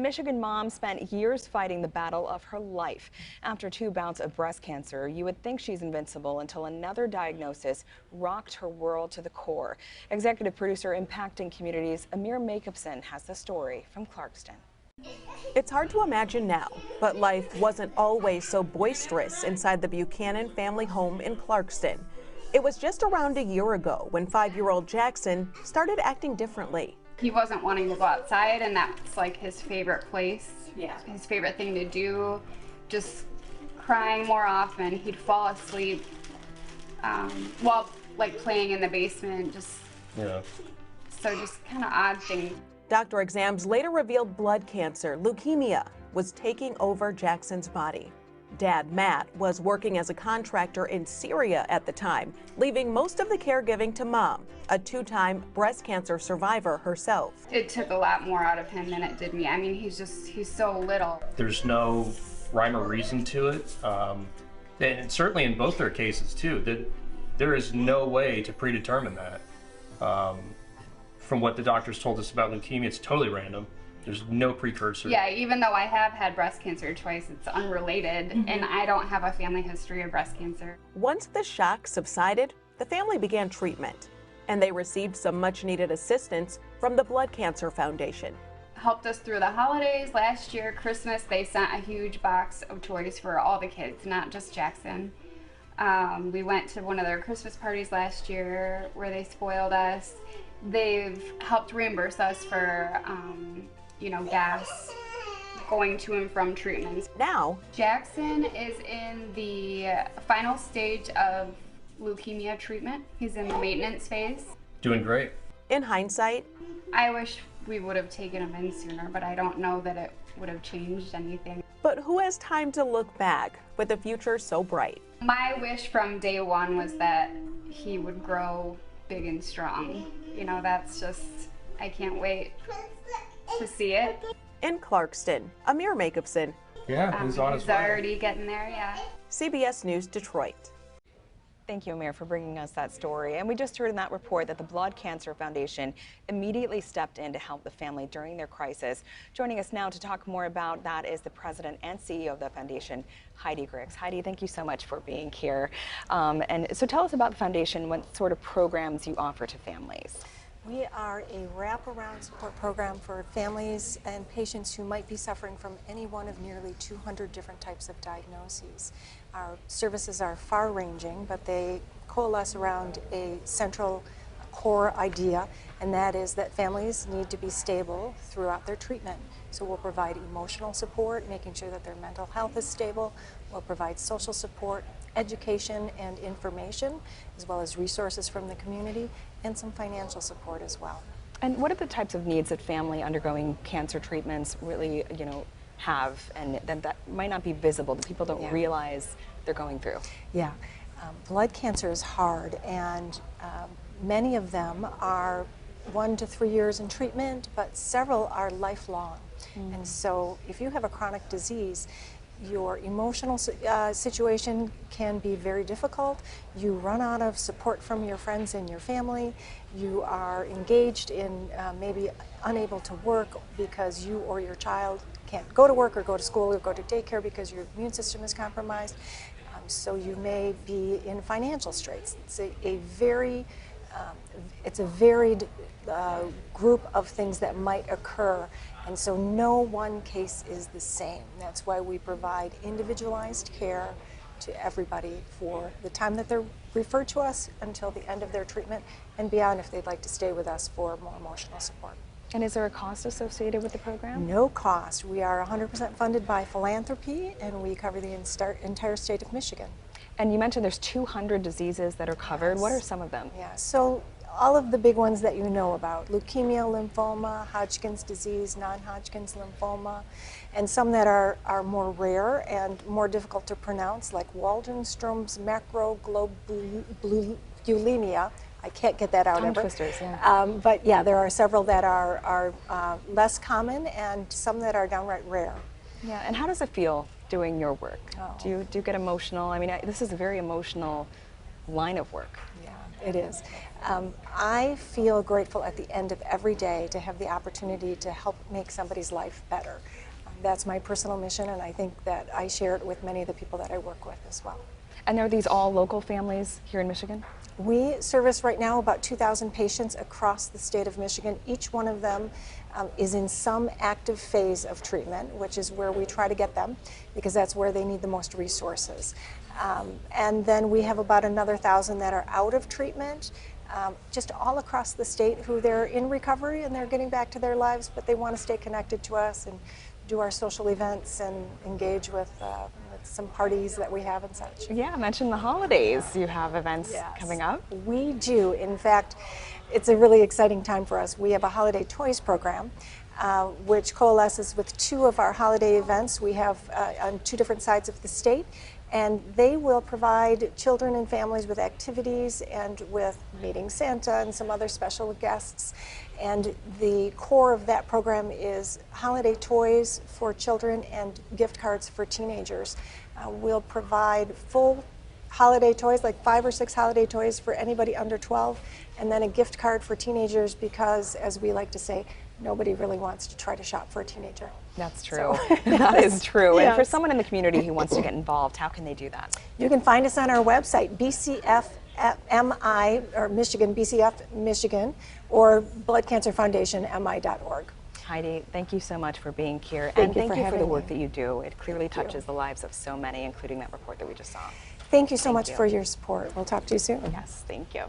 Michigan mom spent years fighting the battle of her life. After 2 bouts of breast cancer, you would think she's invincible until another diagnosis rocked her world to the core. Executive producer Impacting Communities Amir Makupson has the story from Clarkston. It's hard to imagine now, but life wasn't always so boisterous inside the Buchanan family home in Clarkston. It was just around a year ago when 5-year-old Jackson started acting differently. He wasn't wanting to go outside, and that's like his favorite place. Yeah. His favorite thing to do, just crying more often. He'd fall asleep while like playing in the basement, just kind of odd things. Doctor exams later revealed blood cancer, leukemia, was taking over Jackson's body. Dad, Matt, was working as a contractor in Syria at the time, leaving most of the caregiving to Mom, a 2-time breast cancer survivor herself. It took a lot more out of him than it did me. I mean, he's so little. There's no rhyme or reason to it. And certainly in both their cases too, that there is no way to predetermine that. From what the doctors told us about leukemia, it's totally random. There's no precursor. Yeah, even though I have had breast cancer twice, it's unrelated, and I don't have a family history of breast cancer. Once the shock subsided, the family began treatment, and they received some much-needed assistance from the Blood Cancer Foundation. Helped us through the holidays. Last year, Christmas, they sent a huge box of toys for all the kids, not just Jackson. We went to one of their Christmas parties last year where they spoiled us. They've helped reimburse us for gas going to and from treatments. Now, Jackson is in the final stage of leukemia treatment. He's in the maintenance phase. Doing great. In hindsight, I wish we would have taken him in sooner, but I don't know that it would have changed anything. But who has time to look back with a future so bright? My wish from day one was that he would grow big and strong. You know, that's just, I can't wait to see it. In Clarkston, Amir Makupson. Yeah, he's on his way. He's already getting there, yeah. CBS News, Detroit. Thank you, Amir, for bringing us that story. And we just heard in that report that the Blood Cancer Foundation immediately stepped in to help the family during their crisis. Joining us now to talk more about that is the president and CEO of the foundation, Heidi Griggs. Heidi, thank you so much for being here. And so tell us about the foundation, what sort of programs you offer to families. We are a wraparound support program for families and patients who might be suffering from any one of nearly 200 different types of diagnoses. Our services are far-ranging, but they coalesce around a central core idea, and that is that families need to be stable throughout their treatment. So we'll provide emotional support, making sure that their mental health is stable. We'll provide social support, education and information, as well as resources from the community, and some financial support as well. And what are the types of needs that family undergoing cancer treatments really, have, and that might not be visible, that people don't realize they're going through? Yeah, blood cancer is hard, and many of them are 1 to 3 years in treatment, but several are lifelong. And so if you have a chronic disease, your emotional situation can be very difficult. You run out of support from your friends and your family. You are engaged in maybe unable to work because you or your child can't go to work or go to school or go to daycare because your immune system is compromised. So you may be in financial straits. It's a varied group of things that might occur, and so no one case is the same. That's why we provide individualized care to everybody for the time that they're referred to us until the end of their treatment and beyond if they'd like to stay with us for more emotional support. And is there a cost associated with the program? No cost. We are 100% funded by philanthropy, and we cover the entire state of Michigan. And you mentioned there's 200 diseases that are covered. Yes. What are some of them? Yeah, so all of the big ones that you know about: leukemia, lymphoma, Hodgkin's disease, non-Hodgkin's lymphoma, and some that are more rare and more difficult to pronounce, like Waldenstrom's macroglobulinemia. I can't get that out ever. Twisters, yeah. But yeah, there are several that are less common and some that are downright rare. Yeah, and how does it feel doing your work? Oh. Do you get emotional? I mean, this is a very emotional line of work. Yeah, it is. I feel grateful at the end of every day to have the opportunity to help make somebody's life better. That's my personal mission, and I think that I share it with many of the people that I work with as well. And are these all local families here in Michigan? We service right now about 2,000 patients across the state of Michigan. Each one of them is in some active phase of treatment, which is where we try to get them because that's where they need the most resources. And then we have about another 1,000 that are out of treatment, just all across the state, who they're in recovery and they're getting back to their lives, but they want to stay connected to us and do our social events and engage with some parties that we have and such. Yeah, mention the holidays. You have events coming up? We do. In fact, it's a really exciting time for us. We have a holiday toys program, which coalesces with 2 of our holiday events we have on 2 different sides of the state. And they will provide children and families with activities and with meeting Santa and some other special guests. And the core of that program is holiday toys for children and gift cards for teenagers. We'll provide full holiday toys, like 5 or 6 holiday toys for anybody under 12, and then a gift card for teenagers because, as we like to say, nobody really wants to try to shop for a teenager. That's true. So, that is true. Yes. And for someone in the community who wants to get involved, how can they do that? You can find us on our website, BCFMI, or Michigan, BCF Michigan, or bloodcancerfoundationmi.org. Heidi, thank you so much for being here. Thank you and for thank you for the having work me. that you do. It clearly Thank you. touches the lives of so many, including that report that we just saw. Thank you so Thank much you. for your support. We'll talk to you soon. Yes, thank you.